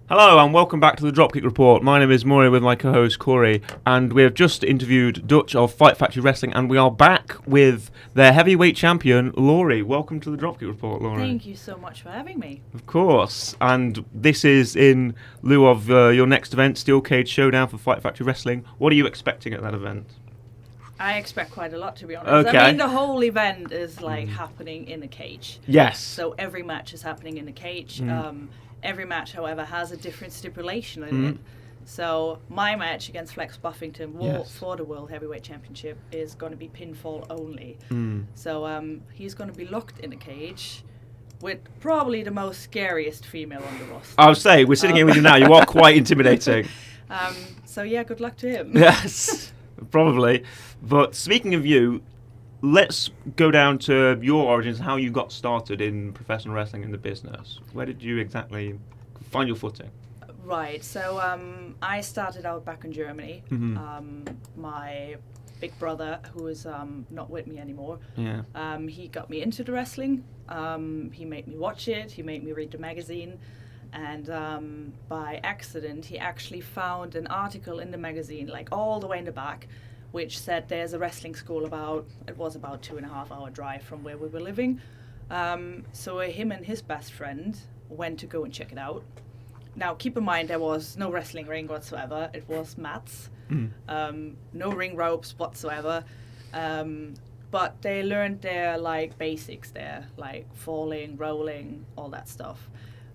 Hello and welcome back to the Dropkick Report. My name is Maury with my co-host Corey, and we have just interviewed Dutch of Fight Factory Wrestling, and we are back with their heavyweight champion, Lory. Welcome to the Dropkick Report, Lory. Thank you so much for having me. Of course, and this is in lieu of your next event, Steel Cage Showdown for Fight Factory Wrestling. What are you expecting at that event? I expect quite a lot, to be honest. Okay. I mean, the whole event is happening in a cage. Yes. So every match is happening in a cage. Every match, however, has a different stipulation in it. So my match against Flex Buffington for the World Heavyweight Championship is going to be pinfall only. So he's going to be locked in a cage with probably the most scariest female on the roster. I would say, we're sitting here with you now. You are quite intimidating. So yeah, good luck to him. Yes, probably. But speaking of you, let's go down to your origins, how you got started in professional wrestling in the business. Where did you exactly find your footing? Right, so I started out back in Germany. My big brother, who is not with me anymore, he got me into the wrestling. He made me watch it, he made me read the magazine, and by accident he actually found an article in the magazine, like all the way in the back, which said there's a wrestling school about 2.5 hour drive from where we were living. So him and his best friend went to go and check it out. Now, keep in mind, there was no wrestling ring whatsoever. It was mats, no ring ropes whatsoever. But they learned their basics there, like falling, rolling, all that stuff.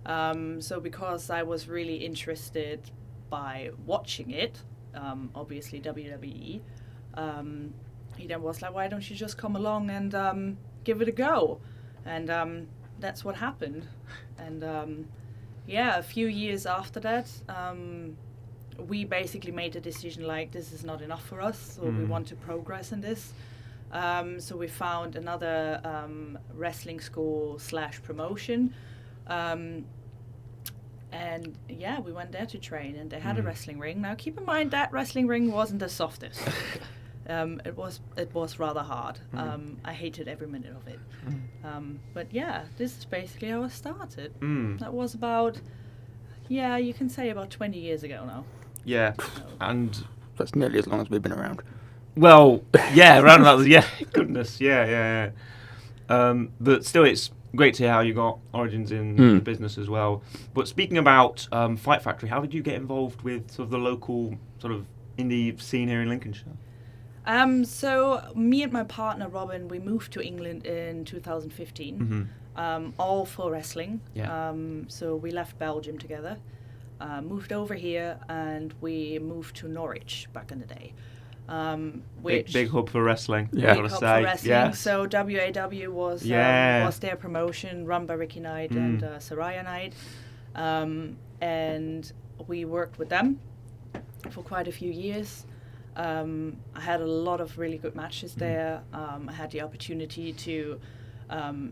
So because I was really interested by watching it, obviously WWE, he then was like, why don't you just come along and give it a go? And that's what happened. And a few years after that, we basically made a decision like, this is not enough for us, so we want to progress in this. So we found another wrestling school / promotion. And we went there to train, and they had a wrestling ring. Now, keep in mind that wrestling ring wasn't the softest. It was rather hard. I hated every minute of it. But yeah, this is basically how I started. That was about, you can say about 20 years ago now. Yeah, and that's nearly as long as we've been around. Well, yeah, around that. Goodness, yeah. But still, it's great to hear how you got origins in the business as well. But speaking about Fight Factory, how did you get involved with sort of the local sort of indie scene here in Lincolnshire? So me and my partner Robin, we moved to England in 2015, all for wrestling. So we left Belgium together, moved over here, and we moved to Norwich back in the day. Which big hub for wrestling. Big hub for wrestling. Yes. So WAW was their promotion, run by Ricky Knight and Saraya Knight, and we worked with them for quite a few years. I had a lot of really good matches there. I had the opportunity to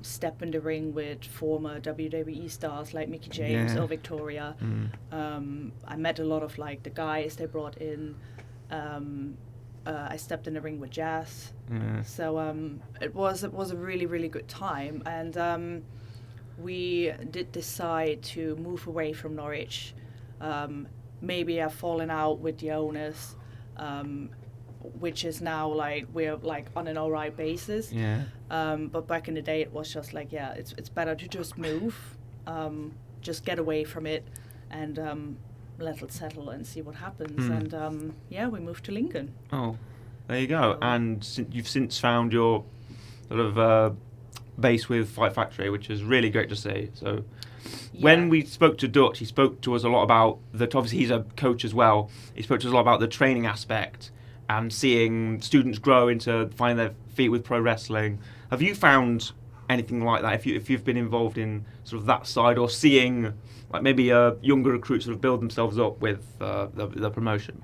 step in the ring with former WWE stars like Mickie James or Victoria. I met a lot of the guys they brought in. I stepped in the ring with Jazz, so it was a really, really good time, and we did decide to move away from Norwich. Maybe I've fallen out with the owners, which is now we're on an alright basis. But back in the day, it was just it's better to just move, just get away from it, and let it settle and see what happens. And we moved to Lincoln. Oh, there you go. And you've since found your sort of base with Fight Factory, which is really great to see. So when we spoke to Dutch, he spoke to us a lot about that. Obviously, he's a coach as well. He spoke to us a lot about the training aspect and seeing students grow into finding their feet with pro wrestling. Have you found anything like that? If you've been involved in sort of that side, or seeing maybe younger recruits sort of build themselves up with the promotion?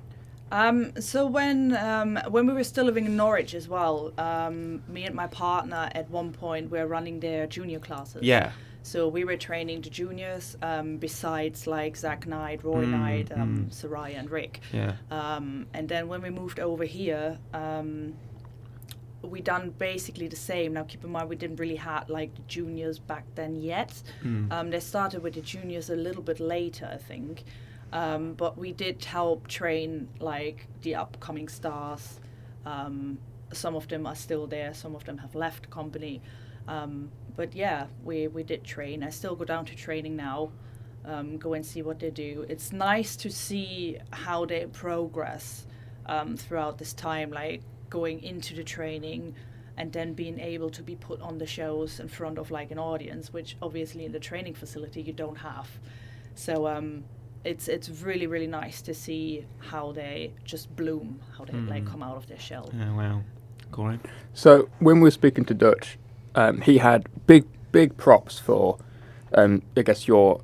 So when we were still living in Norwich as well, me and my partner at one point were running their junior classes. Yeah. So we were training the juniors, besides Zach Knight, Roy Knight, Saraya and Rick. Yeah. And then when we moved over here, we done basically the same. Now keep in mind we didn't really have like the juniors back then yet. They started with the juniors a little bit later, I think. But we did help train like the upcoming stars. Some of them are still there, some of them have left the company. But yeah, we did train. I still go down to training now, go and see what they do. It's nice to see how they progress throughout this time, like going into the training and then being able to be put on the shows in front of like an audience, which obviously in the training facility you don't have. So it's really, really nice to see how they just bloom, how they like come out of their shell. Yeah, wow. Cool. So when we were speaking to Dutch, he had big props for, I guess, your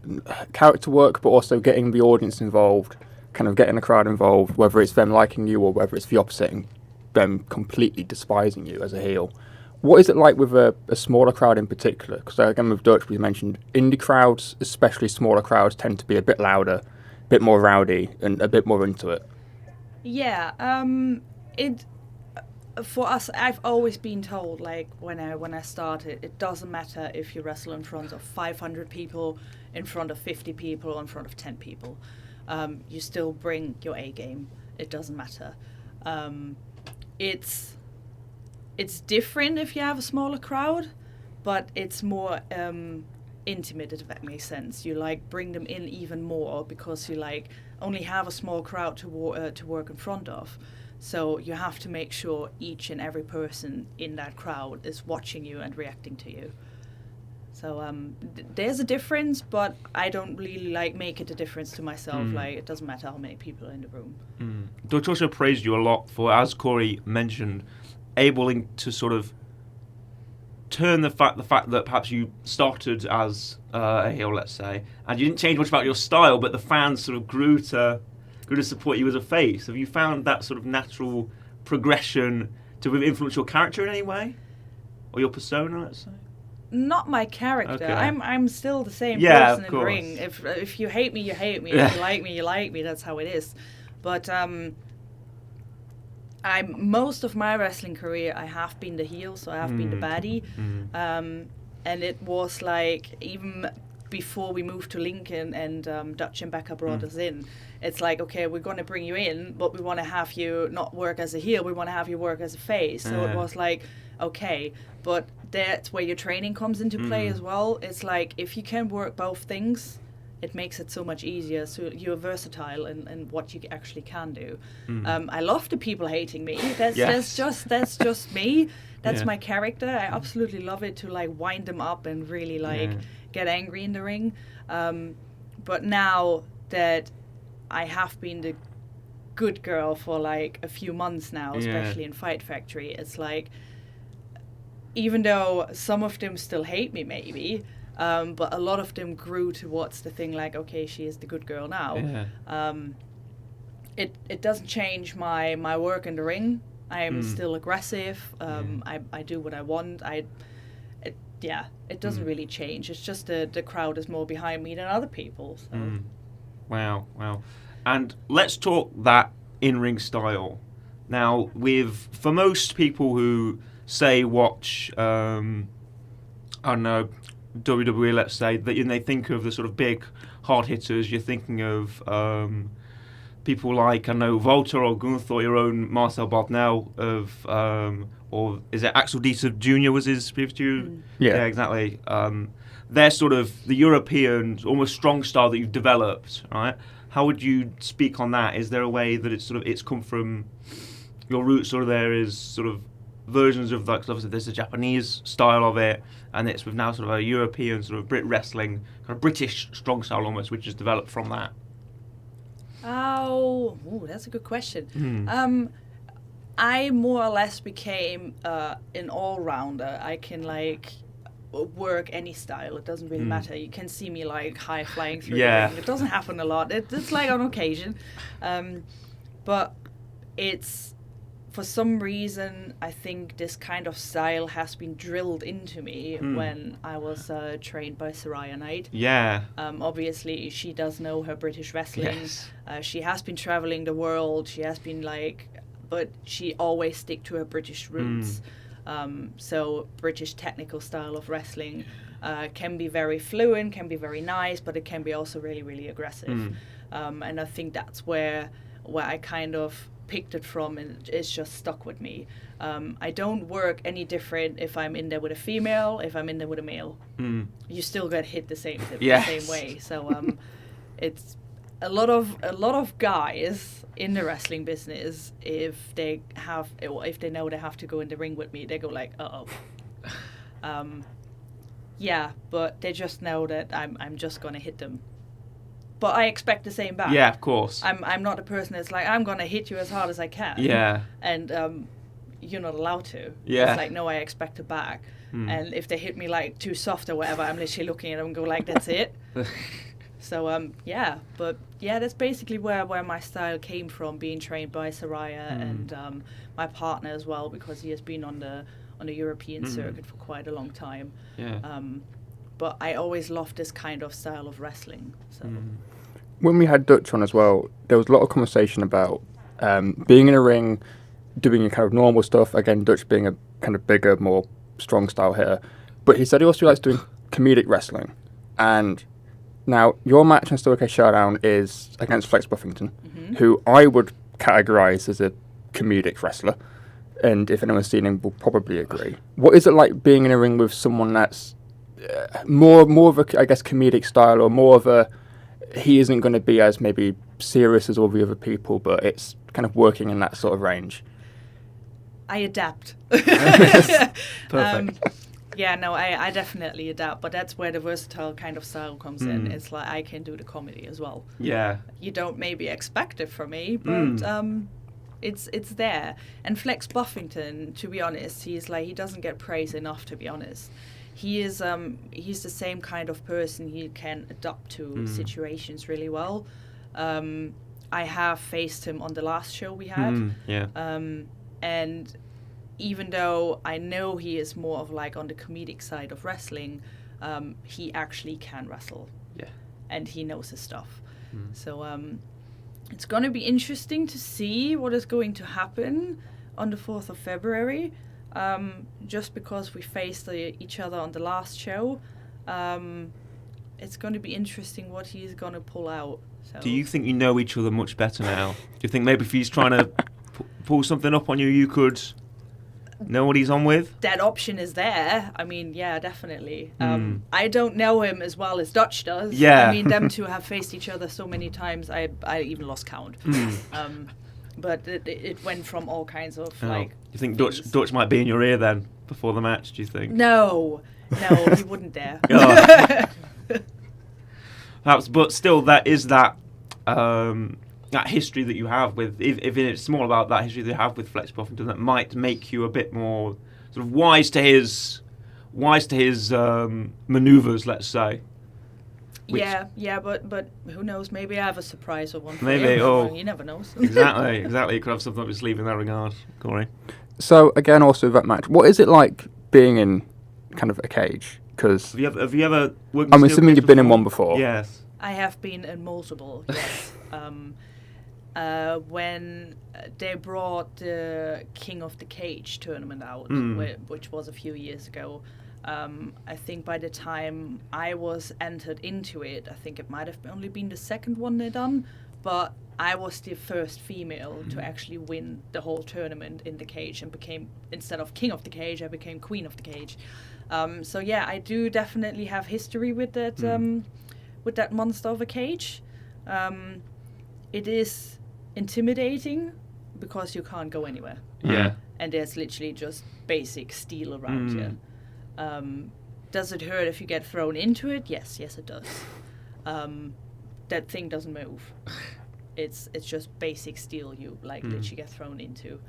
character work, but also getting the audience involved, kind of getting the crowd involved, whether it's them liking you or whether it's the opposite, them completely despising you as a heel. What is it like with a smaller crowd in particular? Because again, with Dutch, we mentioned indie crowds, especially smaller crowds, tend to be a bit louder, a bit more rowdy, and a bit more into it. Yeah, for us, I've always been told, like when I started, it doesn't matter if you wrestle in front of 500 people, in front of 50 people, or in front of 10 people. You still bring your A game. It doesn't matter. It's different if you have a smaller crowd, but it's more intimate, if that makes sense. You like bring them in even more because you like only have a small crowd to work in front of. So you have to make sure each and every person in that crowd is watching you and reacting to you. So there's a difference, but I don't really like make it a difference to myself. Like it doesn't matter how many people are in the room. Dutch also praised you a lot for, as Corey mentioned, able to sort of turn the fact that perhaps you started as a heel, let's say, and you didn't change much about your style, but the fans sort of grew to support you as a face. Have you found that sort of natural progression to influence your character in any way, or your persona, let's say? Not my character. Okay. I'm still the same Yeah, person in the ring. If you hate me, you hate me. Yeah. If you like me, you like me. That's how it is. But most of my wrestling career, I have been the heel, so I have been the baddie. And it was like even before we moved to Lincoln and Dutch and Becca brought us in, it's like, okay, we're going to bring you in, but we want to have you not work as a heel, we want to have you work as a face. So it was like, okay, but that's where your training comes into play as well. It's like, if you can work both things, it makes it so much easier. So you're versatile in what you actually can do. I love the people hating me. That's just me. That's my character. I absolutely love it to like wind them up and really like get angry in the ring. But now that I have been the good girl for like a few months now, especially in Fight Factory, it's like, even though some of them still hate me maybe, but a lot of them grew towards the thing like, okay, she is the good girl now. It doesn't change my work in the ring. I am still aggressive. I do what I want. It doesn't really change. It's just the crowd is more behind me than other people. So. Wow. And let's talk that in-ring style. Now, for most people who say watch, I don't know, WWE, let's say, and they think of the sort of big hard hitters, you're thinking of people like, I know, Walter or Gunther, your own Marcel Bartnell or is it Axel Dieter Jr. was his previous to? Yeah, exactly. They're sort of the European, almost strong style that you've developed, right? How would you speak on that? Is there a way that it's come from your roots, or there is sort of versions of that? Because obviously there's a Japanese style of it, and it's with now sort of a European sort of Brit wrestling, kind of British strong style almost, which is developed from that. Oh, that's a good question. I more or less became an all-rounder. I can like work any style. It doesn't really matter. You can see me like high flying through the ring. It doesn't happen a lot. It's like on occasion, but it's, for some reason, I think this kind of style has been drilled into me when I was trained by Saraya Knight. Yeah. Obviously, she does know her British wrestling. Yes. She has been traveling the world. She has been like, but she always stick to her British roots. So British technical style of wrestling can be very fluent, can be very nice, but it can be also really, really aggressive. And I think that's where I kind of picked it from, and it's just stuck with me. I don't work any different if I'm in there with a female, if I'm in there with a male. You still get hit the same way. So it's a lot of guys in the wrestling business, if they know they have to go in the ring with me, they go like, yeah, but they just know that I'm just gonna hit them. But I expect the same back. Yeah, of course. I'm not a person that's like, I'm gonna hit you as hard as I can. Yeah. And you're not allowed to. Yeah. It's like, no, I expect it back. And if they hit me like too soft or whatever, I'm literally looking at them and go like, that's it. So yeah, but yeah, that's basically where my style came from, being trained by Saraya and my partner as well, because he has been on the European circuit for quite a long time. Yeah. But I always loved this kind of style of wrestling. So when we had Dutch on as well, there was a lot of conversation about being in a ring, doing your kind of normal stuff. Again, Dutch being a kind of bigger, more strong style hitter, but he said he also likes doing comedic wrestling. And now, your match in Stoic Showdown is against Flex Buffington, who I would categorise as a comedic wrestler. And if anyone's seen him, will probably agree. What is it like being in a ring with someone that's more of a, I guess, comedic style, or more of a, he isn't going to be as maybe serious as all the other people, but it's kind of working in that sort of range? I adapt. Perfect. Yeah, no, I definitely adapt, but that's where the versatile kind of style comes in. It's like I can do the comedy as well. Yeah. You don't maybe expect it from me, but it's there. And Flex Buffington, to be honest, he doesn't get praise enough, to be honest. He's the same kind of person. He can adapt to situations really well. I have faced him on the last show we had. And even though I know he is more of like on the comedic side of wrestling, he actually can wrestle. Yeah. And he knows his stuff. So it's going to be interesting to see what is going to happen on the 4th of February. Just because we faced each other on the last show, it's going to be interesting what he's going to pull out. So. Do you think you know each other much better now? Do you think maybe if he's trying to pull something up on you, you could know what he's on with? That option is there. I mean, yeah, definitely. I don't know him as well as Dutch does. Yeah. I mean, them two have faced each other so many times, I even lost count. But it went from all kinds of like. You think Dutch might be in your ear then before the match? Do you think? No, he wouldn't dare. Perhaps, but still, that is that history that you have with. If it's more about that history that you have with Flex Buffington, that might make you a bit more sort of wise to his manoeuvres, let's say. Yeah, but who knows? Maybe I have a surprise or one. Maybe, you never know. Exactly. You could have something up your sleeve in that regard, Corey. So again, also that match, what is it like being in kind of a cage? Because have you ever worked? I'm assuming you've been in one before. Yes. I have been in multiple. Yes. When they brought the King of the Cage tournament out, which was a few years ago. I think by the time I was entered into it, I think it might have only been the second one they done, but I was the first female to actually win the whole tournament in the cage and became, instead of King of the Cage, I became Queen of the Cage. So yeah, I do definitely have history with that monster of a cage. It is intimidating because you can't go anywhere. Yeah. And there's literally just basic steel around you. Does it hurt if you get thrown into it? Yes, it does. That thing doesn't move. It's just basic steel you literally get thrown into.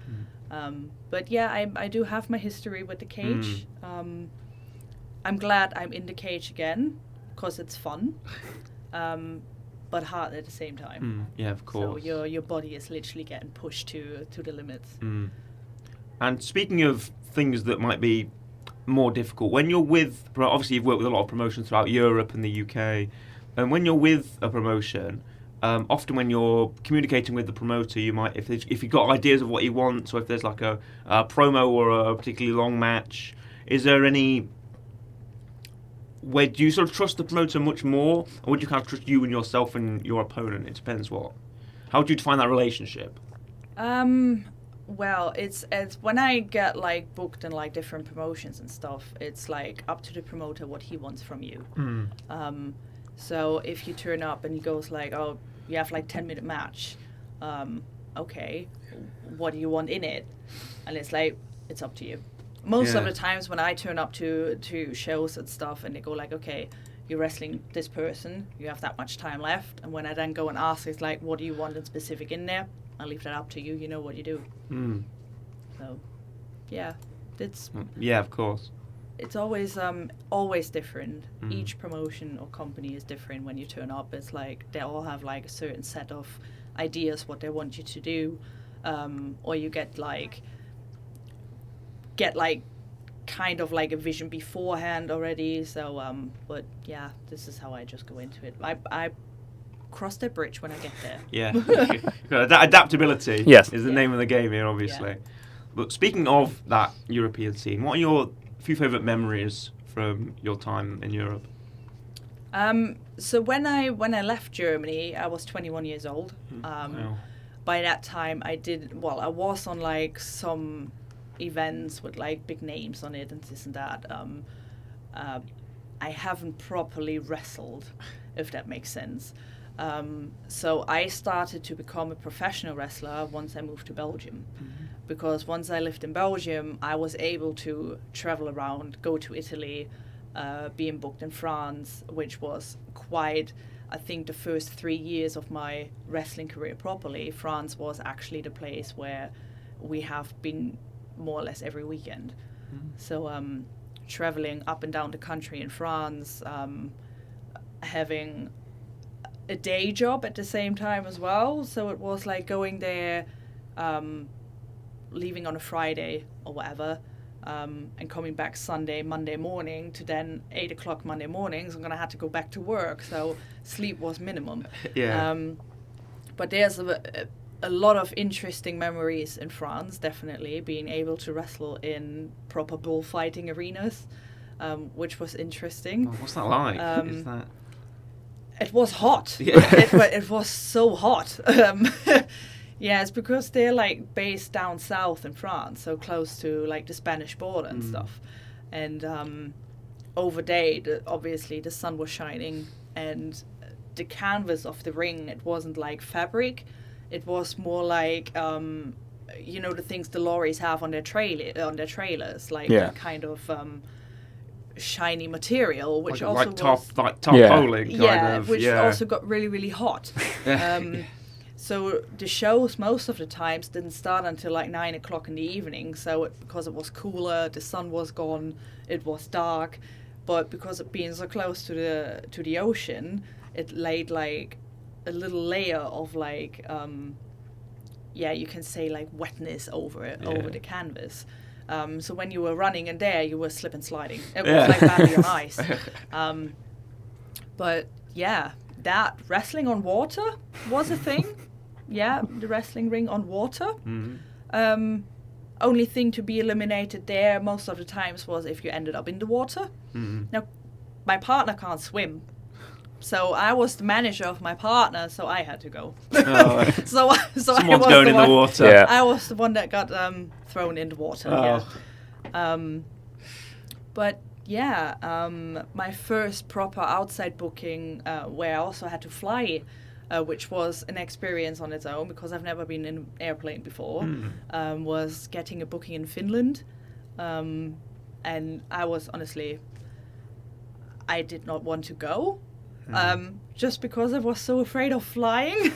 But yeah, I do have my history with the cage. I'm glad I'm in the cage again because it's fun, but hard at the same time. Yeah, of course. So your body is literally getting pushed to the limits. And speaking of things that might be more difficult, when you're with, obviously you've worked with a lot of promotions throughout Europe and the UK, and when you're with a promotion, often when you're communicating with the promoter, you might, if you've got ideas of what he wants, or if there's like a promo or a particularly long match, is there any way, do you sort of trust the promoter much more, or would you kind of trust you and yourself and your opponent? It depends what. How would you define that relationship? Well, it's when I get like booked in like different promotions and stuff, it's like up to the promoter what he wants from you. So if you turn up and he goes like, oh, you have like 10-minute match, okay, what do you want in it? And it's like, it's up to you. Most of the times when I turn up to shows and stuff and they go like, okay, you're wrestling this person, you have that much time left. And when I then go and ask, it's like, what do you want in specific in there? I'll leave that up to you. You know what you do. So, yeah, it's... Yeah, of course. It's always different. Each promotion or company is different when you turn up. It's like they all have like a certain set of ideas what they want you to do, or you get like kind of like a vision beforehand already. So, but yeah, this is how I just go into it. I cross that bridge when I get there. Yeah, adaptability. Yes. Is the name of the game here, obviously. Yeah. But speaking of that European scene, what are your few favourite memories from your time in Europe? So when I left Germany, I was 21 years old. Wow. By that time, I was on like some events with like big names on it and this and that. I haven't properly wrestled, if that makes sense. So I started to become a professional wrestler once I moved to Belgium. Because once I lived in Belgium, I was able to travel around, go to Italy, being booked in France, which was quite, I think the first 3 years of my wrestling career properly, France was actually the place where we have been more or less every weekend. So traveling up and down the country in France, having a day job at the same time as well. So it was like going there, leaving on a Friday or whatever, and coming back Monday morning to then 8 o'clock Monday mornings. I'm going to have to go back to work. So sleep was minimum. But there's a lot of interesting memories in France, definitely, being able to wrestle in proper bullfighting arenas, which was interesting. What's that like? It was hot. Yeah. It was so hot. Yeah, it's because they're like based down south in France, so close to like the Spanish border and stuff. And over day, obviously the sun was shining, and the canvas of the ring, it wasn't like fabric. It was more like the things the lorries have on their trailers, like that kind of shiny material, which like, also tarpaulin kind of. Which also got really, really hot. So the shows most of the times didn't start until like 9 o'clock in the evening. So because it was cooler, the sun was gone, it was dark, but because of being so close to the ocean, it laid like a little layer of like you can say like wetness over the canvas. So when you were running in there, you were slip and sliding. It was like badly on ice. But yeah, that wrestling on water was a thing. Yeah, the wrestling ring on water. Only thing to be eliminated there most of the times was if you ended up in the water. Now, my partner can't swim. So I was the manager of my partner, so I had to go. So someone's I was going in the water. Yeah. I was the one that got thrown in the water. But yeah, my first proper outside booking, where I also had to fly, which was an experience on its own because I've never been in an airplane before, was getting a booking in Finland. And I was honestly, I did not want to go. Just because I was so afraid of flying.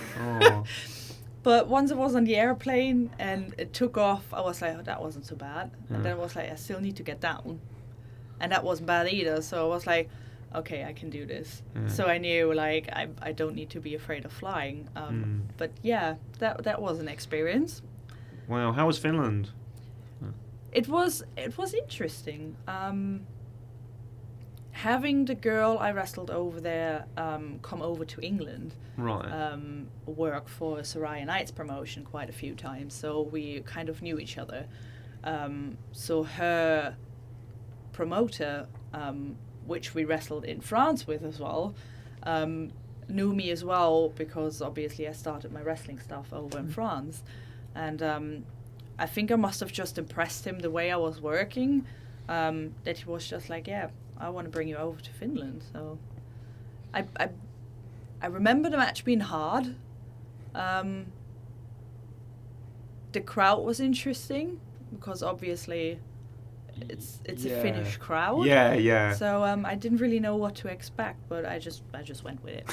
But once I was on the airplane and it took off, I was like, oh, that wasn't so bad. And then I was like, I still need to get down. And that wasn't bad either. So I was like, okay, I can do this. So I knew, like, I don't need to be afraid of flying. But yeah, that was an experience. Wow, how was Finland? It was interesting. having the girl I wrestled over there come over to England, right, work for Soraya Knight's promotion quite a few times, so we kind of knew each other. So her promoter, which we wrestled in France with as well, knew me as well because obviously I started my wrestling stuff over in France, and I think I must have just impressed him the way I was working, that he was just like, yeah, I want to bring you over to Finland. So I remember the match being hard. The crowd was interesting because obviously it's a Finnish crowd. Yeah. So I didn't really know what to expect, but I just went with it.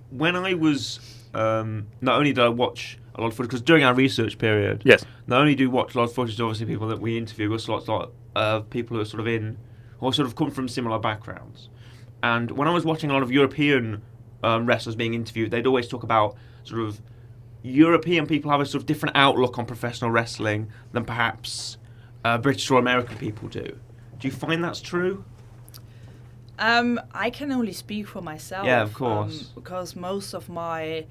When I was not only did I watch a lot of footage, because during our research period, Yes. not only do we watch a lot of footage, obviously people that we interview, but lots of people who are sort of in, or sort of come from similar backgrounds. And when I was watching a lot of European wrestlers being interviewed, they'd always talk about sort of European people have a sort of different outlook on professional wrestling than perhaps British or American people do. Do you find that's true? I can only speak for myself. Yeah, of course. Because most of my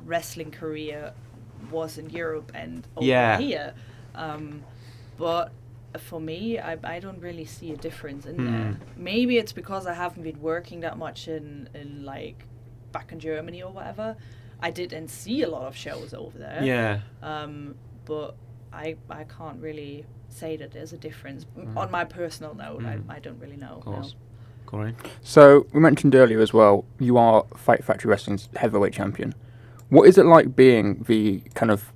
wrestling career was in Europe and over here. But for me, I don't really see a difference in there. Maybe it's because I haven't been working that much in like back in Germany or whatever. I didn't see a lot of shows over there. Yeah. But I can't really say that there's a difference. On my personal note, I don't really know. Of course. No. Corey? So we mentioned earlier as well, you are Fight Factory Wrestling's heavyweight champion. What is it like being the kind of,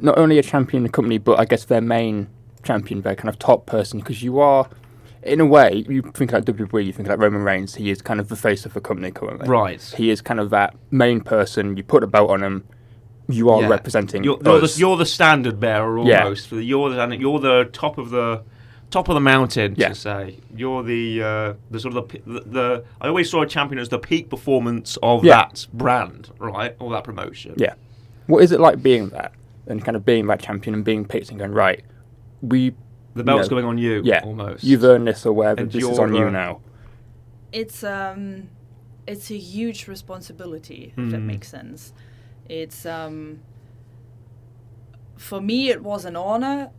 not only a champion in the company, but I guess their main champion, their kind of top person? Because you are, in a way, you think like WWE, you think like Roman Reigns, he is kind of the face of the company currently. Right. He is kind of that main person, you put a belt on him, you are representing you're the standard bearer almost. Yeah. You're the top of the mountain, to say. You're the sort of the I always saw a champion as the peak performance of that brand, right, or that promotion. Yeah. What is it like being that and kind of being that champion and being picked and going, right, the belt's going on you, almost. You've earned this or whatever. And this is on you now. It's a huge responsibility, if that makes sense. It's for me it was an honor,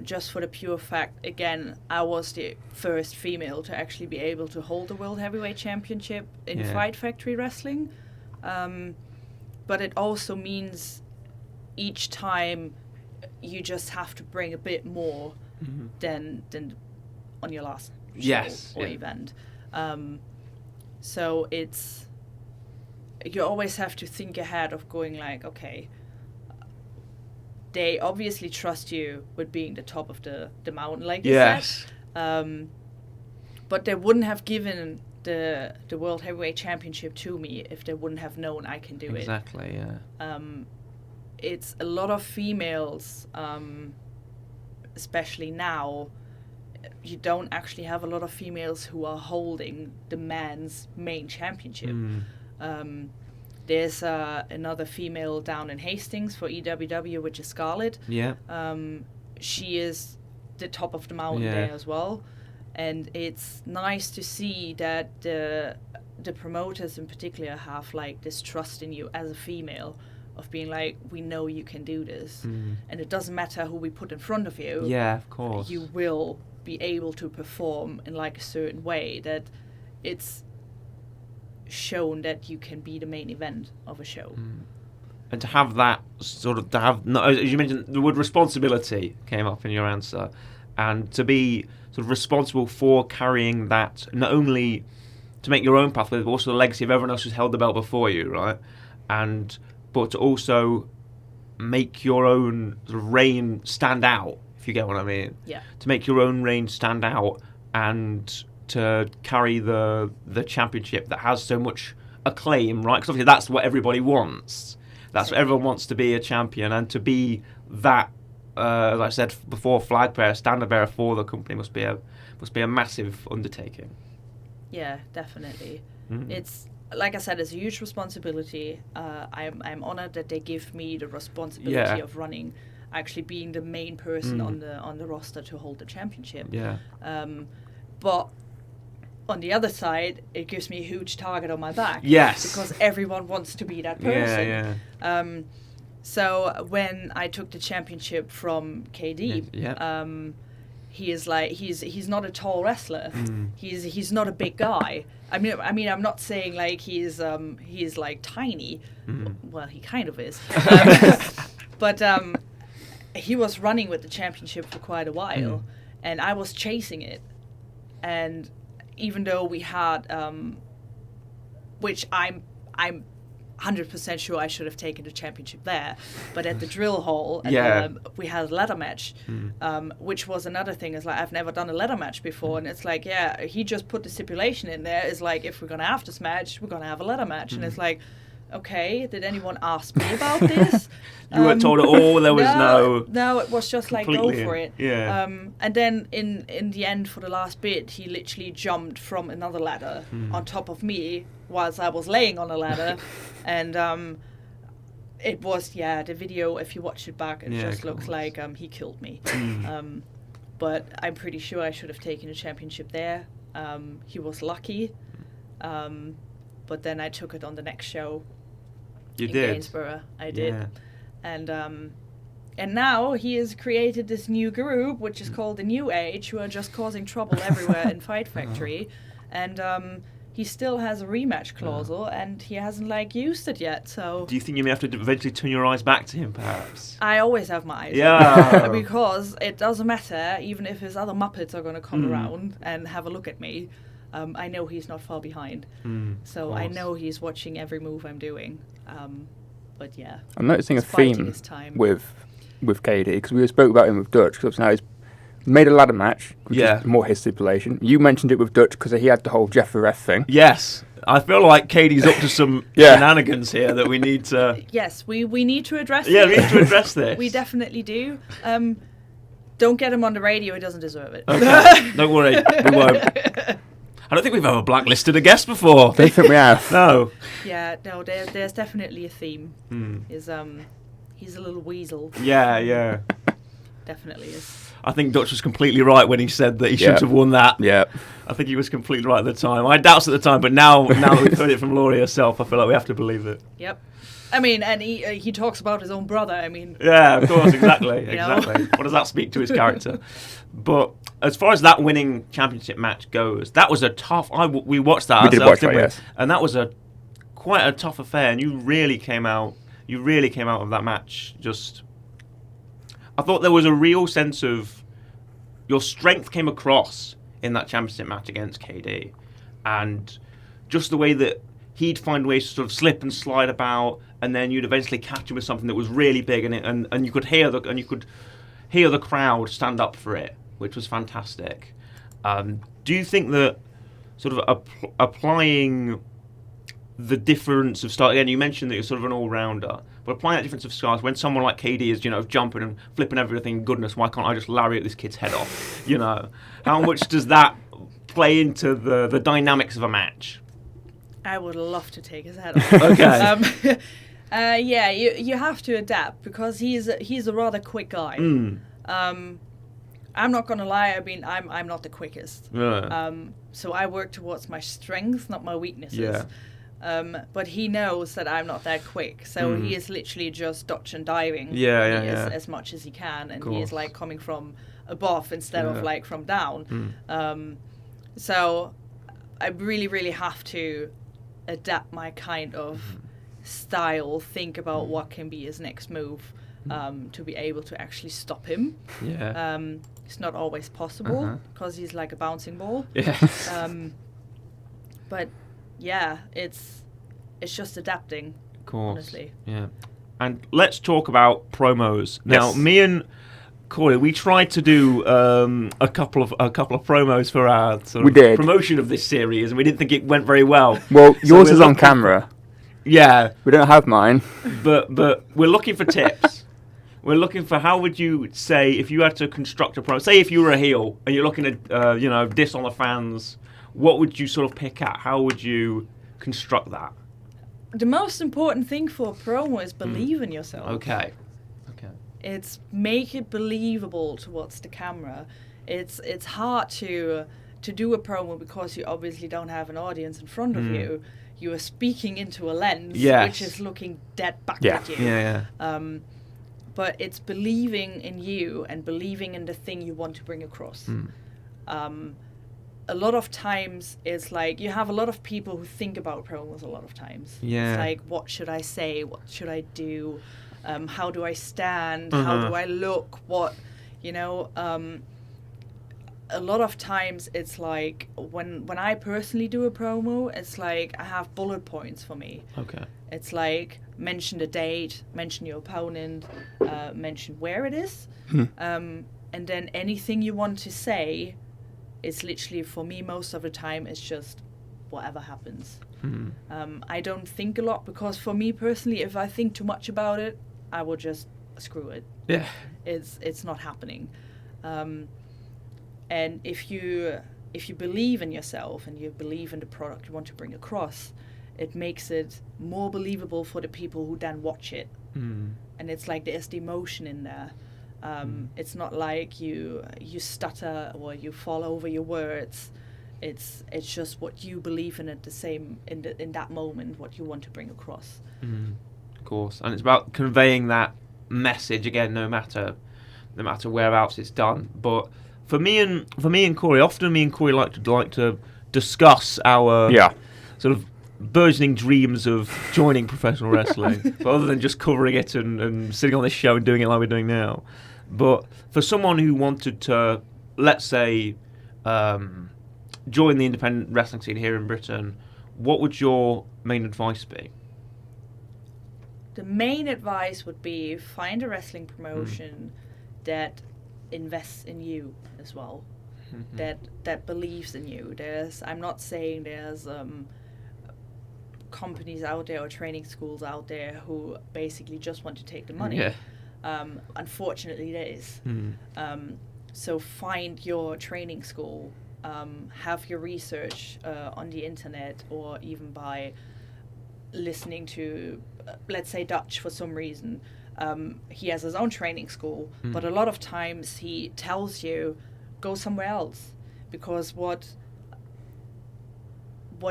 just for the pure fact, again, I was the first female to actually be able to hold the World Heavyweight Championship in Fight Factory Wrestling. But it also means each time you just have to bring a bit more than on your last show or event. So you always have to think ahead of going like, okay, they obviously trust you with being the top of the mountain, like you said. But they wouldn't have given the World Heavyweight Championship to me if they wouldn't have known I can do it. Exactly, yeah. It's a lot of females, especially now, you don't actually have a lot of females who are holding the men's main championship. There's another female down in Hastings for EWW, which is Scarlett. Yeah. She is the top of the mountain there as well. And it's nice to see that the promoters in particular have like this trust in you as a female of being like, we know you can do this. And it doesn't matter who we put in front of you. Yeah, of course. You will be able to perform in like a certain way that it's shown that you can be the main event of a show. And to have that sort of, as you mentioned, the word responsibility came up in your answer, and to be sort of responsible for carrying that, not only to make your own pathway, but also the legacy of everyone else who's held the belt before you, right? But to also make your own sort of reign stand out, if you get what I mean. Yeah. To make your own reign stand out and to carry the championship that has so much acclaim, right? Because obviously that's what everybody wants. That's what everyone wants, to be a champion, and to be that, like I said before, flag bearer, standard bearer for the company must be a massive undertaking. Yeah, definitely. It's, like I said, it's a huge responsibility. I'm honored that they give me the responsibility of running, actually being the main person on the roster to hold the championship. Yeah. but on the other side, it gives me a huge target on my back. Yes. Because everyone wants to be that person. Yeah. So when I took the championship from KD, he is like he's not a tall wrestler. He's not a big guy. I mean I'm not saying like he's like tiny. Well, he kind of is. But he was running with the championship for quite a while, and I was chasing it. And even though we had, which I'm 100% sure I should have taken the championship there, but at the drill hall, we had a ladder match, which was another thing. Is like I've never done a ladder match before, and it's like he just put the stipulation in there. Is like if we're gonna have this match, we're gonna have a ladder match, and it's like, okay, did anyone ask me about this? You weren't told at all. There was no. It was just like go for it. Yeah. And then in the end, for the last bit, he literally jumped from another ladder on top of me whilst I was laying on a ladder, and it was the video. If you watch it back, it just looks like he killed me. But I'm pretty sure I should have taken a championship there. He was lucky, but then I took it on the next show. You in did. Gainsborough. I did. And now he has created this new group, which is called the New Age, who are just causing trouble everywhere in Fight Factory. And he still has a rematch clause, and he hasn't used it yet. So do you think you may have to eventually turn your eyes back to him, perhaps? I always have my eyes. Yeah. Because it doesn't matter, even if his other Muppets are going to come around and have a look at me. I know he's not far behind. So I know he's watching every move I'm doing. But yeah. I'm noticing a theme with KD, because we spoke about him with Dutch, because now he's made a ladder match, which is more his stipulation. You mentioned it with Dutch because he had the whole Jeff the Ref thing. Yes. I feel like KD's up to some shenanigans here that we need to... Yes, we need to address this. Yeah, we need to address this. We definitely do. Don't get him on the radio, he doesn't deserve it. Okay, don't worry, we won't. I don't think we've ever blacklisted a guest before. Don't think we have. No. Yeah, no, there's definitely a theme. He's a little weasel. Yeah. Definitely is. I think Dutch was completely right when he said that he should have won that. Yeah. I think he was completely right at the time. I had doubts at the time, but now that we've heard it from Lory herself, I feel like we have to believe it. Yep. I mean, and he talks about his own brother. I mean. Yeah, of course, exactly. What does that speak to his character? But as far as that winning championship match goes, that was a tough. We watched that ourselves, didn't we? Yes. And that was quite a tough affair. And you really came out of that match just. I thought there was a real sense of your strength came across in that championship match against KD, and just the way that he'd find ways to sort of slip and slide about, and then you'd eventually catch him with something that was really big, and you could hear the crowd stand up for it, which was fantastic. Do you think that sort of applying the difference of style, again, you mentioned that you're sort of an all-rounder, but applying that difference of styles, when someone like KD is, jumping and flipping everything, goodness, why can't I just lariat this kid's head off? How much does that play into the dynamics of a match? I would love to take his head off. Okay. You have to adapt, because he's a rather quick guy. I'm not gonna lie. I mean, I'm not the quickest. So I work towards my strengths, not my weaknesses. Yeah. But he knows that I'm not that quick, so he is literally just dodge and diving as much as he can, and he is coming from above instead of from down. So I really, really have to adapt my kind of style, think about what can be his next move, to be able to actually stop him. It's not always possible because he's like a bouncing ball. But yeah, it's just adapting. Of course. Honestly. Yeah. And let's talk about promos. Now, me and Corey, we tried to do a couple of promos for our promotion of this series, and we didn't think it went very well. Well, yours is on camera. Yeah. We don't have mine. But we're looking for tips. We're looking for, how would you say, if you had to construct a promo, say if you were a heel and you're looking at diss on the fans, what would you sort of pick at? How would you construct that? The most important thing for a promo is believe in yourself. Okay. It's make it believable towards the camera. It's hard to to do a promo, because you obviously don't have an audience in front of you, you are speaking into a lens, which is looking dead back at you. But it's believing in you and believing in the thing you want to bring across. A lot of times it's like you have a lot of people who think about promos a lot of times. It's like, what should I say? What should I do? How do I stand? How do I look? What, you know, a lot of times it's like when I personally do a promo, it's like I have bullet points for me. Okay. It's like mention the date, mention your opponent, mention where it is, and then anything you want to say is literally, for me, most of the time, it's just whatever happens. I don't think a lot, because for me personally, if I think too much about it, I will just screw it. Yeah. It's not happening. And if you believe in yourself and you believe in the product you want to bring across, it makes it more believable for the people who then watch it. And it's like there's the emotion in there. It's not like you stutter or you fall over your words. It's just what you believe in at the same in that moment, what you want to bring across. Of course, and it's about conveying that message again, no matter whereabouts it's done. But for me and Corey, often me and Corey like to discuss our sort of burgeoning dreams of joining professional wrestling, rather than just covering it and sitting on this show and doing it like we're doing now. But for someone who wanted to, let's say, join the independent wrestling scene here in Britain, what would your main advice be? The main advice would be find a wrestling promotion that invests in you as well, that believes in you. I'm not saying there's companies out there or training schools out there who basically just want to take the money. Unfortunately, there is. So find your training school, have your research on the internet, or even by listening to, let's say, Dutch for some reason. He has his own training school, but a lot of times he tells you, go somewhere else, because what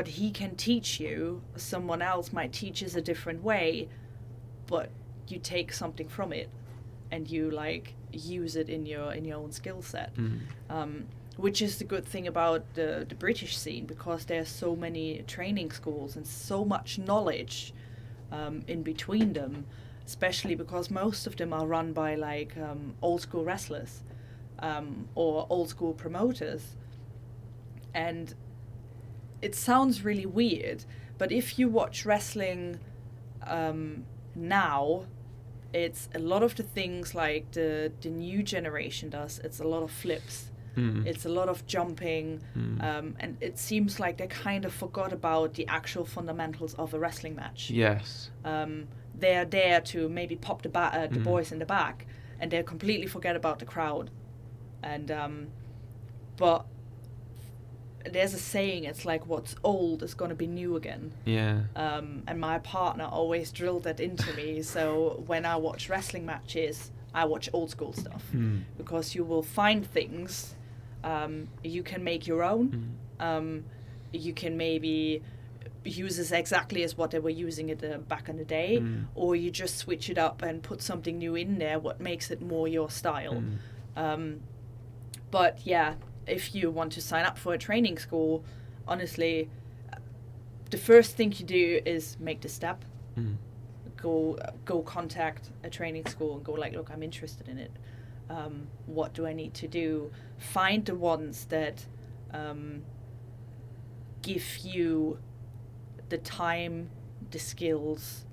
he can teach you, someone else might teach us a different way, but you take something from it and you like use it in your own skill set. Which is the good thing about the British scene, because there's so many training schools and so much knowledge in between them, especially because most of them are run by like old school wrestlers or old school promoters. And it sounds really weird, but if you watch wrestling now, it's a lot of the things like the new generation does. It's a lot of flips. It's a lot of jumping, and it seems like they kind of forgot about the actual fundamentals of a wrestling match. Yes. They're there to maybe pop the boys in the back, and they completely forget about the crowd. And but there's a saying, it's like what's old is going to be new again. Yeah. And my partner always drilled that into me. So when I watch wrestling matches, I watch old school stuff, because you will find things you can make your own. You can maybe use this exactly as what they were using it back in the day, or you just switch it up and put something new in there, what makes it more your style. But yeah, if you want to sign up for a training school, honestly, the first thing you do is make the step. Go contact a training school and go like, look, I'm interested in it. What do I need to do? Find the ones that give you the time, the skills,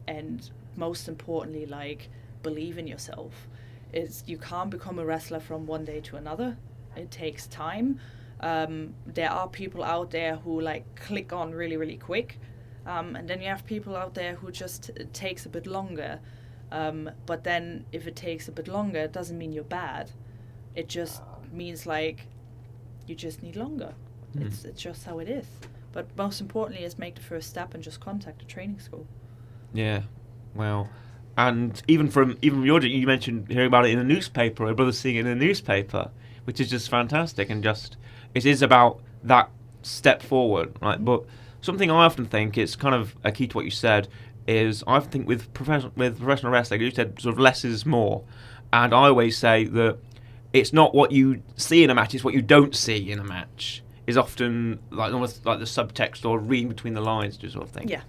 and most importantly, like, believe in yourself. You can't become a wrestler from one day to another. It takes time. There are people out there who like click on really, really quick. And then you have people out there who just it takes a bit longer. But then if it takes a bit longer, it doesn't mean you're bad. It just means like you just need longer. It's just how it is. But most importantly is make the first step and just contact a training school. Yeah. Well, and even from your, you mentioned hearing about it in the newspaper, or your brother seeing it in the newspaper. which is just fantastic, and just it is about that step forward, right? But something I often think is kind of a key to what you said is I think with professional wrestling, you said sort of less is more, and I always say that it's not what you see in a match; it's what you don't see in a match. Is often like almost like the subtext or reading between the lines, sort of thing. Yeah.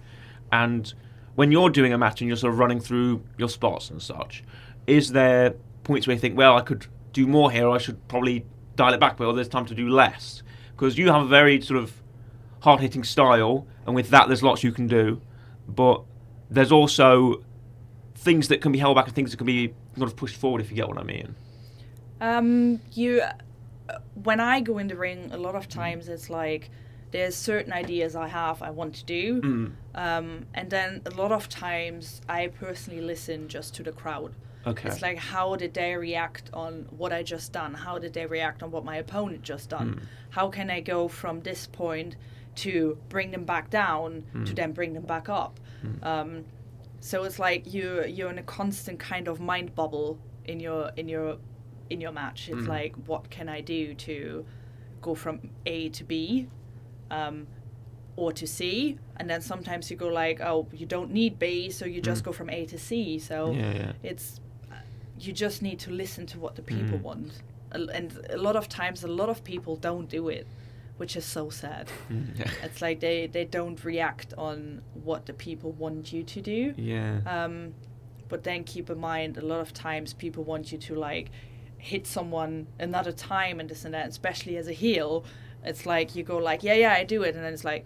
And when you're doing a match and you're sort of running through your spots and such, is there points where you think, well, I could do more here, or I should probably dial it back, or there's time to do less? Because you have a very sort of hard-hitting style, and with that there's lots you can do, but there's also things that can be held back and things that can be sort of pushed forward, if you get what I mean. When I go in the ring, a lot of times it's like there's certain ideas I want to do, and then a lot of times I personally listen just to the crowd. Okay. It's like, how did they react on what I just done? How did they react on what my opponent just done? How can I go from this point to bring them back down to then bring them back up? So it's like you're in a constant kind of mind bubble in your match. It's like, what can I do to go from A to B, or to C? And then sometimes you go like, oh, you don't need B, so you just go from A to C. So it's you just need to listen to what the people want. And a lot of times, a lot of people don't do it, which is so sad. It's like they don't react on what the people want you to do. But then keep in mind, a lot of times people want you to like hit someone another time and this and that, especially as a heel. It's like you go like, yeah, I do it, and then it's like,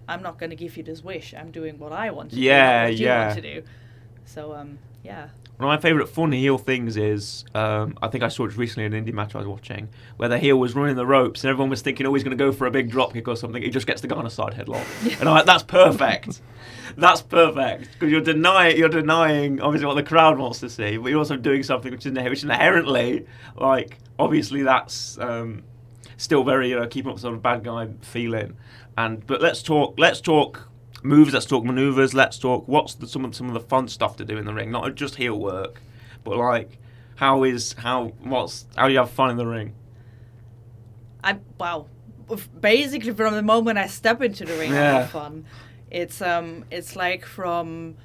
I'm not going to give you this wish. I'm doing what I want to do, not what you want to do. So, One of my favourite fun heel things is, I think I saw it recently in an indie match I was watching, where the heel was running the ropes and everyone was thinking, oh, he's going to go for a big drop kick or something. He just gets the guy on a side headlock. And I'm like, that's perfect. That's perfect. Because you're denying, obviously, what the crowd wants to see, but you're also doing something which inherently, like, obviously that's still very, keeping up sort of bad guy feeling. But let's talk moves, let's talk maneuvers, let's talk some of the fun stuff to do in the ring, not just heel work, but like how do you have fun in the ring? Basically from the moment I step into the ring, I have fun. It's like from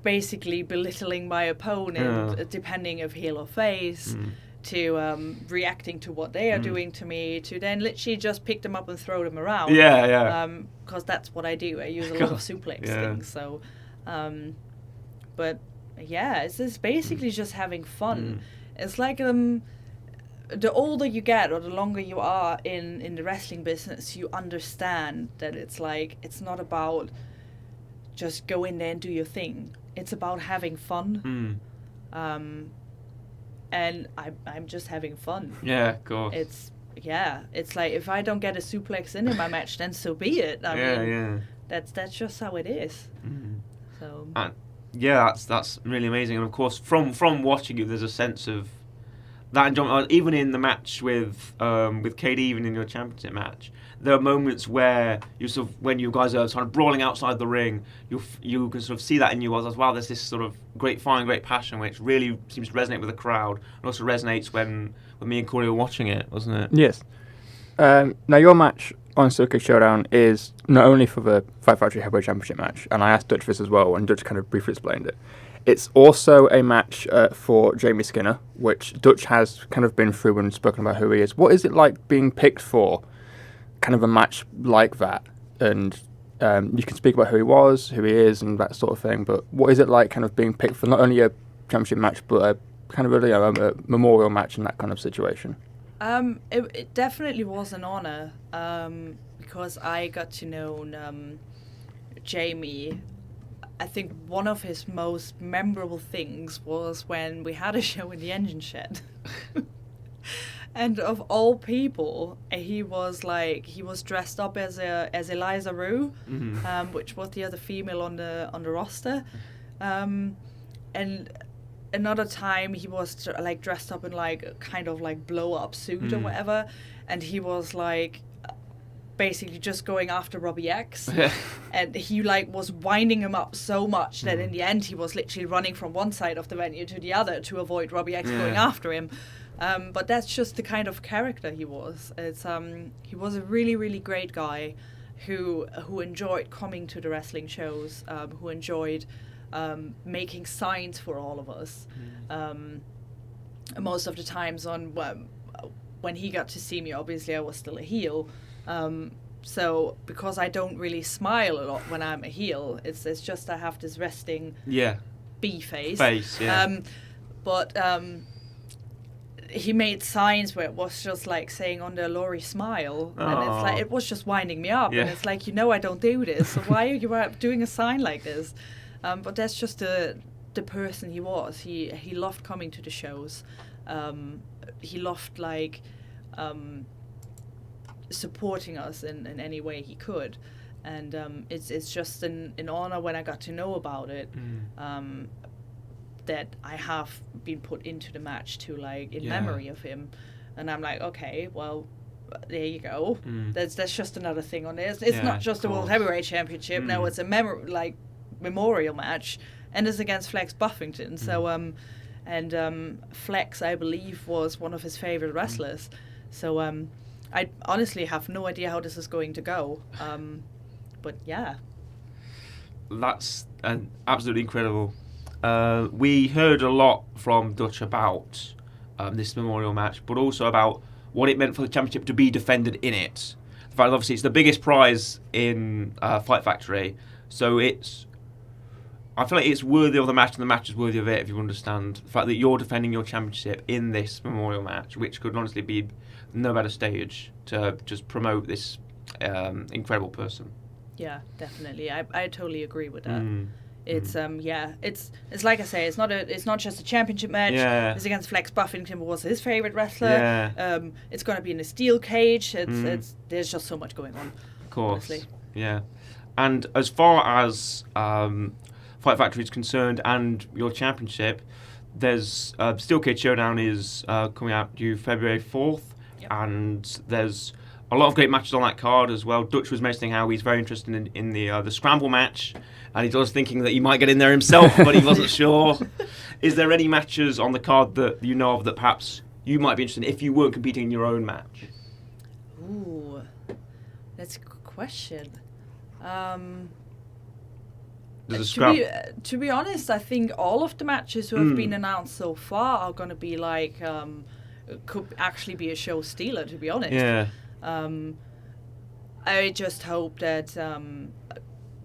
basically belittling my opponent, depending of heel or face, to reacting to what they are doing to me, to then literally just pick them up and throw them around. Because that's what I do. I use a lot of suplex things. So, but yeah, it's just basically just having fun. It's like the older you get or the longer you are in the wrestling business, you understand that it's like it's not about just go in there and do your thing. It's about having fun. And I'm just having fun. Yeah, of course. It's like if I don't get a suplex in my match, then so be it. I mean, that's just how it is. So. That's really amazing. And of course, from watching you, there's a sense of that enjoyment. Even in the match with KD, even in your championship match, there are moments where when you guys are sort of brawling outside the ring, you can sort of see that in you as well. There's this sort of great fire and great passion, which really seems to resonate with the crowd, and also resonates when me and Corey were watching it, wasn't it? Yes. Now your match on Circuit Showdown is not only for the Fight Factory Heavyweight Championship match, and I asked Dutch this as well, and Dutch kind of briefly explained it. It's also a match for Jamie Skinner, which Dutch has kind of been through and spoken about who he is. What is it like being picked for kind of a match like that? And you can speak about who he was, who he is, and that sort of thing, but what is it like kind of being picked for not only a championship match, but a kind of a memorial match in that kind of situation? It definitely was an honor, because I got to know Jamie. I think one of his most memorable things was when we had a show in the engine shed. And of all people, he was dressed up as Eliza Rue, which was the other female on the roster. And another time he was like dressed up in like a kind of like blow up suit or whatever, and he was like basically just going after Robbie X, and he like was winding him up so much that in the end he was literally running from one side of the venue to the other to avoid Robbie X going after him. But that's just the kind of character he was. He was a really, really great guy who enjoyed coming to the wrestling shows, who enjoyed making signs for all of us. Most of the times when he got to see me, obviously I was still a heel. So because I don't really smile a lot when I'm a heel, it's just I have this resting B face. But he made signs where it was just like saying on the Lory smile, and it's like it was just winding me up, and it's like, I don't do this, so why are you doing a sign like this? But that's just the person he was. He loved coming to the shows. He loved supporting us in any way he could, and it's just an honor when I got to know about it. That I have been put into the match to in memory of him, and I'm like, okay, well, there you go. That's just another thing on this. It's not just a World Heavyweight Championship. No, it's a memorial match, and it's against Flex Buffington. So Flex, I believe, was one of his favorite wrestlers. So I honestly have no idea how this is going to go. But yeah, that's absolutely incredible. We heard a lot from Dutch about this memorial match, but also about what it meant for the championship to be defended in it. The fact, obviously, it's the biggest prize in Fight Factory, so I feel like it's worthy of the match, and the match is worthy of it. If you understand the fact that you're defending your championship in this memorial match, which could honestly be no better stage to just promote this incredible person. Yeah, definitely. I totally agree with that. It's it's like I say, it's not just a championship match. It's against Flex Buffington, who was his favorite wrestler. It's going to be in a steel cage. There's just so much going on. Of course. Honestly. Yeah. And as far as Fight Factory is concerned and your championship, there's Steel Cage Showdown is coming out due February 4th, and there's a lot of great matches on that card as well. Dutch was mentioning how he's very interested in the scramble match, and he was thinking that he might get in there himself, but he wasn't sure. Is there any matches on the card that you know of that perhaps you might be interested in if you weren't competing in your own match? Ooh, that's a good question. To be honest, I think all of the matches who have been announced so far are going to be could actually be a show stealer, to be honest. Yeah. I just hope that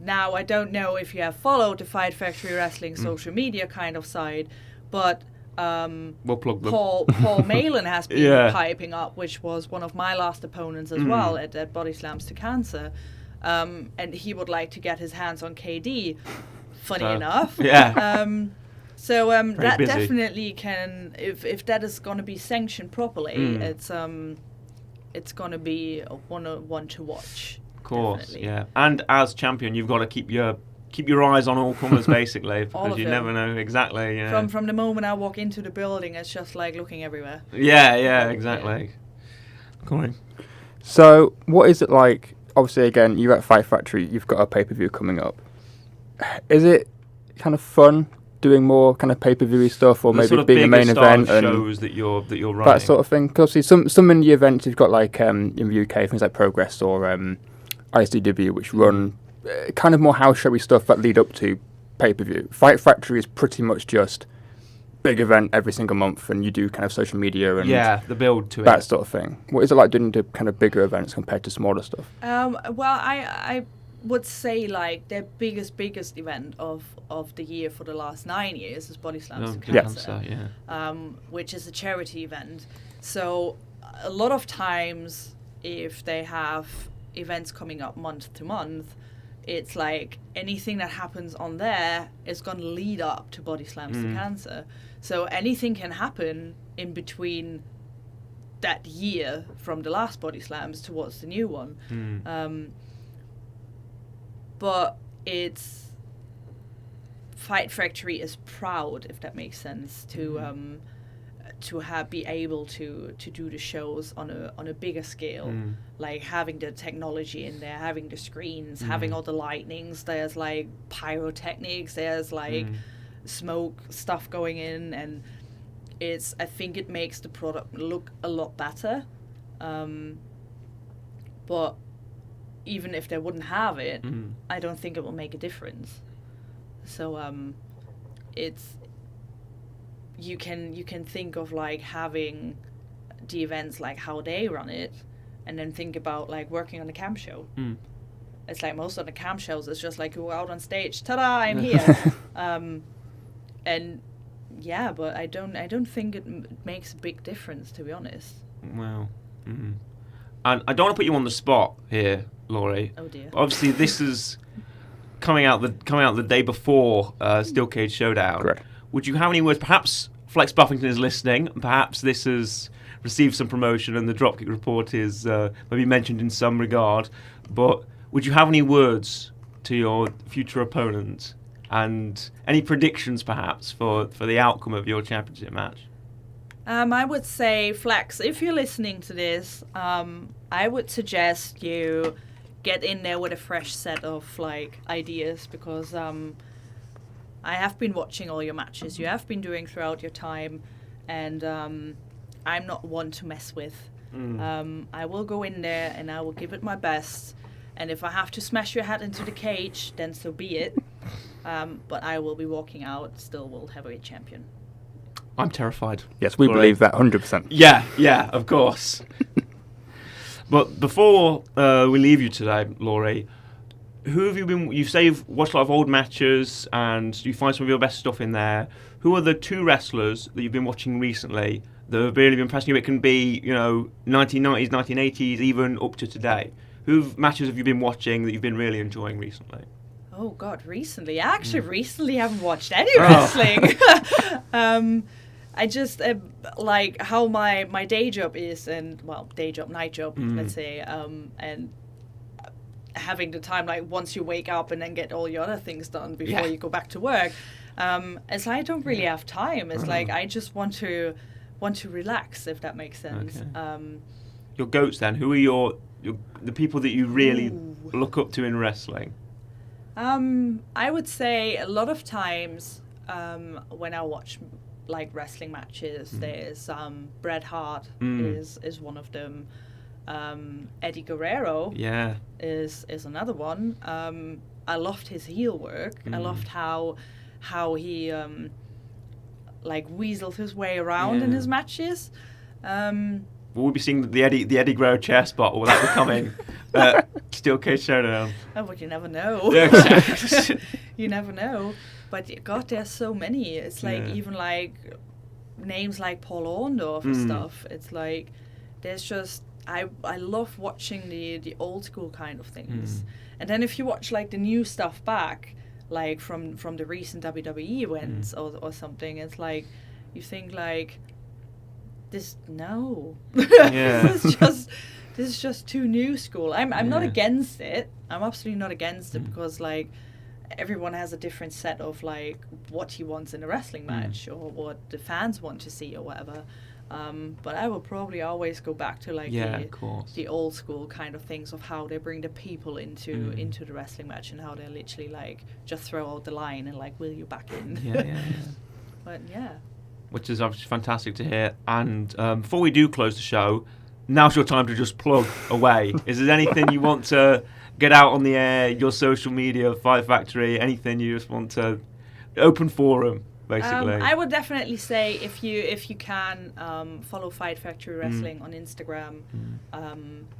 now, I don't know if you have followed the Fight Factory Wrestling social media kind of side, but we'll plug them. Paul Malin has been piping up, which was one of my last opponents as well at Body Slams to Cancer. And he would like to get his hands on KD, funny enough. Yeah. So that busy. Definitely can, if that is going to be sanctioned properly, it's going to be a one to watch. Of course, definitely. yeah. And as champion, you've got to keep your eyes on all comers, basically, because you never know exactly. You know. From the moment I walk into the building, it's just like looking everywhere. Yeah, exactly. Cool. So, what is it like? Obviously, again, you're at Fight Factory. You've got a pay-per-view coming up. Is it kind of fun doing more kind of pay-per-view stuff, or maybe sort of being a main event and shows that you're running, that sort of thing? Because some in the events you've got in the UK things like Progress or ICW, which run kind of more house showy stuff that lead up to pay-per-view. Fight Factory is pretty much just big event every single month, and you do kind of social media and the build to that sort of thing. What is it like doing the kind of bigger events compared to smaller stuff? Well, I would say the biggest event of the year for the last 9 years is Body Slams to Cancer, which is a charity event. So a lot of times, if they have events coming up month to month, it's like anything that happens on there is going to lead up to Body Slams to Cancer. So anything can happen in between that year from the last Body Slams towards the new one. But it's Fight Factory is proud, if that makes sense, to be able to do the shows on a bigger scale, like having the technology in there, having the screens, having all the lightnings. There's pyrotechnics, there's smoke stuff going in, and I think it makes the product look a lot better. But even if they wouldn't have it, I don't think it will make a difference. So it's you can think of like having the events like how they run it, and then think about like working on a camp show. It's like most of the camp shows, it's just like, go out on stage, ta-da, I'm here. And yeah, but I don't think it makes a big difference, to be honest. Well, and I don't want to put you on the spot here, Lory. Oh dear. But obviously, this is coming out the day before Steel Cage Showdown. Correct. Would you have any words? Perhaps Flex Buffington is listening. Perhaps this has received some promotion, and the Dropkick Report is maybe mentioned in some regard. But would you have any words to your future opponent, and any predictions, perhaps, for the outcome of your championship match? I would say, Flex, if you're listening to this, I would suggest you get in there with a fresh set of like ideas, because I have been watching all your matches you have been doing throughout your time, and I'm not one to mess with. I will go in there and I will give it my best, and if I have to smash your head into the cage, then so be it. But I will be walking out still world heavyweight champion. I'm terrified. Yes, we believe that 100%. Yeah, of course. But before we leave you today, Lory, who have you been? You say you've watched a lot of old matches and you find some of your best stuff in there. Who are the two wrestlers that you've been watching recently that have really been impressing you? It can be, 1990s, 1980s, even up to today. Who matches have you been watching that you've been really enjoying recently? Oh God, recently? I actually recently haven't watched any wrestling. I just like how my day job is, and night job, let's say, and having the time, like once you wake up and then get all your other things done before you go back to work. It's like I don't really have time. It's like I just want to relax, if that makes sense. Okay. Your goats then? Who are the people that you really look up to in wrestling? I would say a lot of times when I watch like wrestling matches, there's Bret Hart is one of them. Eddie Guerrero is another one. I loved his heel work. I loved how he like weaseled his way around in his matches. Will we be seeing the Eddie Guerrero chair spot, or will that be coming Steel Cage Showdown? Oh, but you never know. Yeah, exactly. You never know. But God, there's so many. It's like even like names like Paul Orndorff and stuff. It's like there's just I love watching the old school kind of things. And then if you watch like the new stuff back, like from the recent WWE events or something, it's like you think like this this is just too new school. I'm not against it. I'm absolutely not against it, because like everyone has a different set of like what he wants in a wrestling match or what the fans want to see or whatever. But I will probably always go back to like the old school kind of things of how they bring the people into the wrestling match, and how they literally like just throw out the line and like, will you back in? But which is obviously fantastic to hear. And before we do close the show, now's your time to just plug away. Is there anything you want to get out on the air, your social media, Fight Factory, anything you just want to open forum, basically? I would definitely say if you can follow Fight Factory Wrestling on Instagram.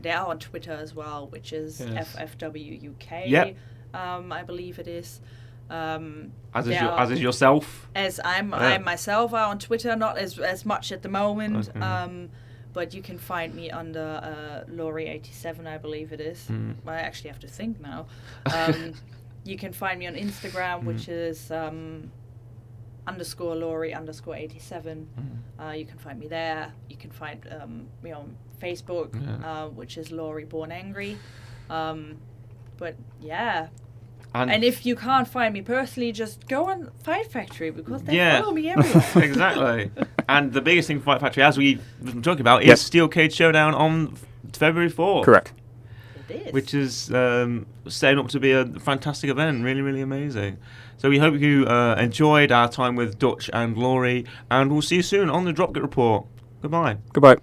They are on Twitter as well, which is FFW UK. I believe it is. As is yourself? As I myself are on Twitter, not as much at the moment. Okay. But you can find me under Lory 87, I believe it is. I actually have to think now. You can find me on Instagram, which is _Lory _87. You can find me there. You can find me on Facebook, which is Lory Born Angry. But yeah. And if you can't find me personally, just go on Fight Factory, because they follow me everywhere. Exactly. And the biggest thing for Fight Factory, as we've been talking about, is Steel Cage Showdown on February 4th. Correct. It is. Which is setting up to be a fantastic event. Really, really amazing. So we hope you enjoyed our time with Dutch and Lory, and we'll see you soon on the Dropkick Report. Goodbye. Goodbye.